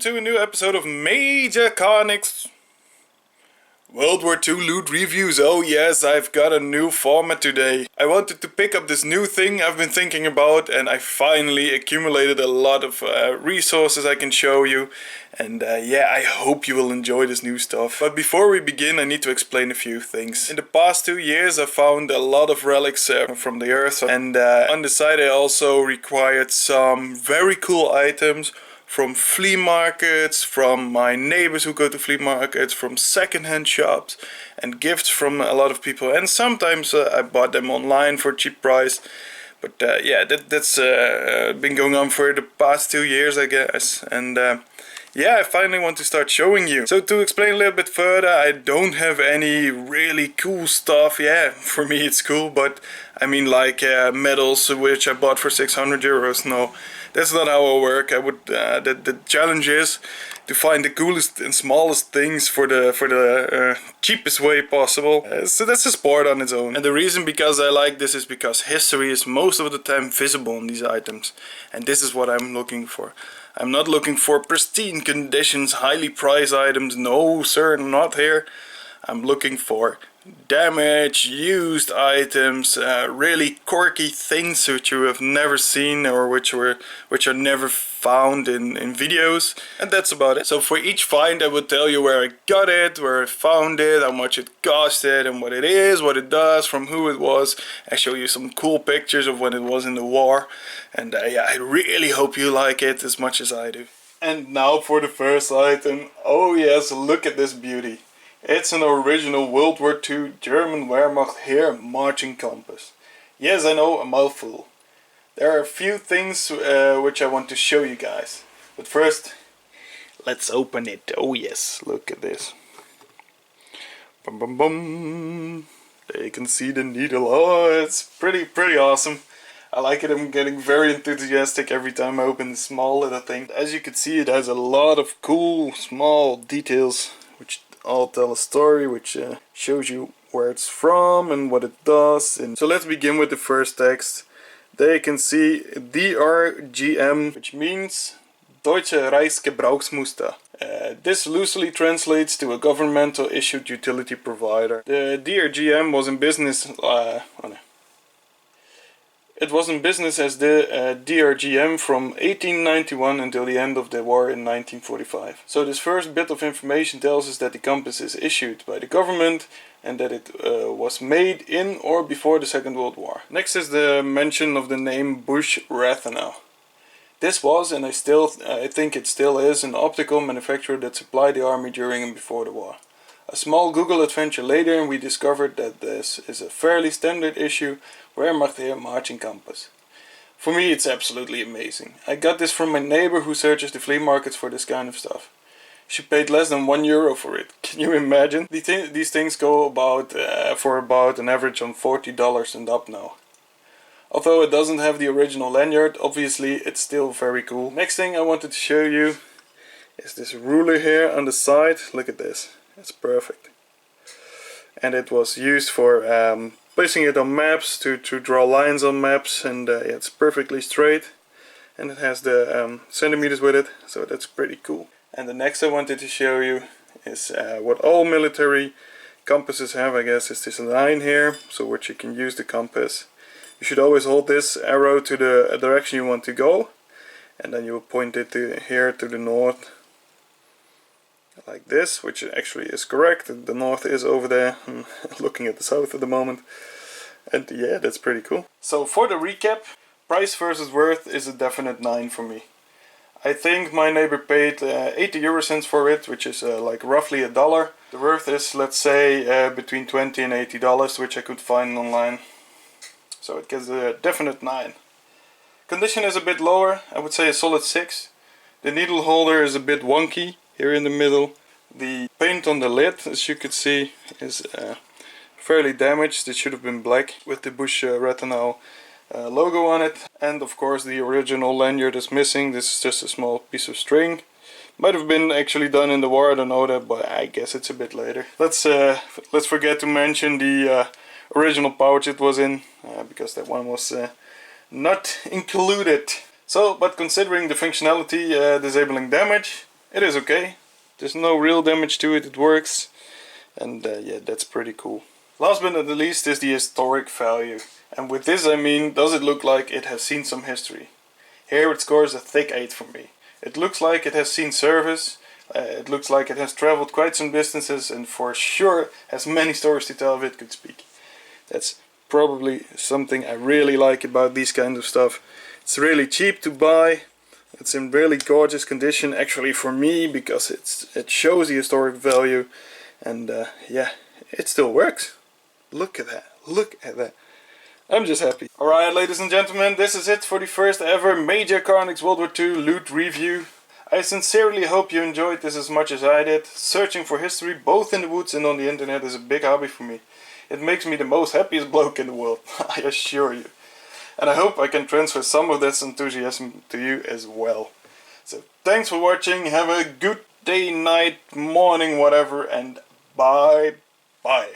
to a new episode of MjrCarnyx World War II loot reviews. Oh yes, I've got a new format today. I wanted to pick up this new thing I've been thinking about, and I finally accumulated a lot of resources I can show you. And yeah, I hope you will enjoy this new stuff. But before we begin, I need to explain a few things. In the past 2 years I found a lot of relics from the earth, and on the side I also required some very cool items from flea markets, from my neighbors who go to flea markets, from secondhand shops, and gifts from a lot of people. And sometimes I bought them online for a cheap price. But yeah, that's been going on for the past 2 years, I guess. And yeah, I finally want to start showing you. So to explain a little bit further, I don't have any really cool stuff. Yeah, for me it's cool, but I mean like medals which I bought for 600 euros. No, that's not how I work. I would the challenge is to find the coolest and smallest things for the cheapest way possible. So that's a sport on its own. And the reason because I like this is because history is most of the time visible in these items. And this is what I'm looking for. I'm not looking for pristine conditions, highly prized items. No sir, not here. I'm looking for damaged, used items, really quirky things which you have never seen or which are never found in videos, and that's about it. So for each find I would tell you where I got it, where I found it, how much it costed, and what it is, what it does, from who it was. I show you some cool pictures of when it was in the war, and yeah, I really hope you like it as much as I do. And now for the first item. Oh yes, look at this beauty. It's an original World War II German Wehrmacht hair marching compass. Yes, I know, a mouthful. There are a few things which I want to show you guys. But first, let's open it. Oh yes, look at this. Bum bum bum. There you can see the needle. Oh, it's pretty awesome. I like it. I'm getting very enthusiastic every time I open this small little thing. As you can see, it has a lot of cool small details which all tell a story, which shows you where it's from and what it does. And so let's begin with the first text. There you can see DRGM, which means Deutsche Reichsgebrauchsmuster. This loosely translates to a governmental issued utility provider. The DRGM was in business It was in business as the DRGM from 1891 until the end of the war in 1945. So this first bit of information tells us that the compass is issued by the government and that it was made in or before the Second World War. Next is the mention of the name Bush-Rathenau. This was, and I think it still is, an optical manufacturer that supplied the army during and before the war. A small Google adventure later and we discovered that this is a fairly standard issue Wehrmacht hair marching compass. For me it's absolutely amazing. I got this from my neighbor who searches the flea markets for this kind of stuff. She paid less than €1 for it. Can you imagine? These things go for about an average on $40 and up now. Although it doesn't have the original lanyard, obviously it's still very cool. Next thing I wanted to show you is this ruler here on the side. Look at this. It's perfect. And it was used for placing it on maps, to draw lines on maps, and yeah, it's perfectly straight. And it has the centimeters with it, so that's pretty cool. And the next I wanted to show you is what all military compasses have, I guess, is this line here, so which you can use the compass. You should always hold this arrow to the direction you want to go, and then you will point it here to the north. Like this, which actually is correct. The north is over there. I'm looking at the south at the moment. And yeah, that's pretty cool. So for the recap, price versus worth is a definite 9 for me. I think my neighbor paid 80 euro cents for it, which is like roughly $1. The worth is, let's say, between $20 and $80, which I could find online. So it gets a definite 9. Condition is a bit lower, I would say a solid 6. The needle holder is a bit wonky here in the middle. The paint on the lid, as you could see, is fairly damaged. It should have been black with the Bush-Rathenau logo on it. And of course the original lanyard is missing. This is just a small piece of string. Might have been actually done in the war, I don't know that, but I guess it's a bit later. Let's forget to mention the original pouch it was in, because that one was not included. So, but considering the functionality, disabling damage, it is okay. There's no real damage to it, it works. And yeah, that's pretty cool. Last but not the least is the historic value. And with this I mean, does it look like it has seen some history? Here it scores a thick 8 for me. It looks like it has seen service, it looks like it has traveled quite some distances, and for sure has many stories to tell if it could speak. That's probably something I really like about these kind of stuff. It's really cheap to buy, it's in really gorgeous condition actually for me, because it shows the historic value, and yeah, it still works. Look at that, look at that. I'm just happy. Alright, ladies and gentlemen, this is it for the first ever MjrCarnyx World War II loot review. I sincerely hope you enjoyed this as much as I did. Searching for history both in the woods and on the internet is a big hobby for me. It makes me the most happiest bloke in the world, I assure you. And I hope I can transfer some of this enthusiasm to you as well. So thanks for watching, have a good day, night, morning, whatever, and bye bye.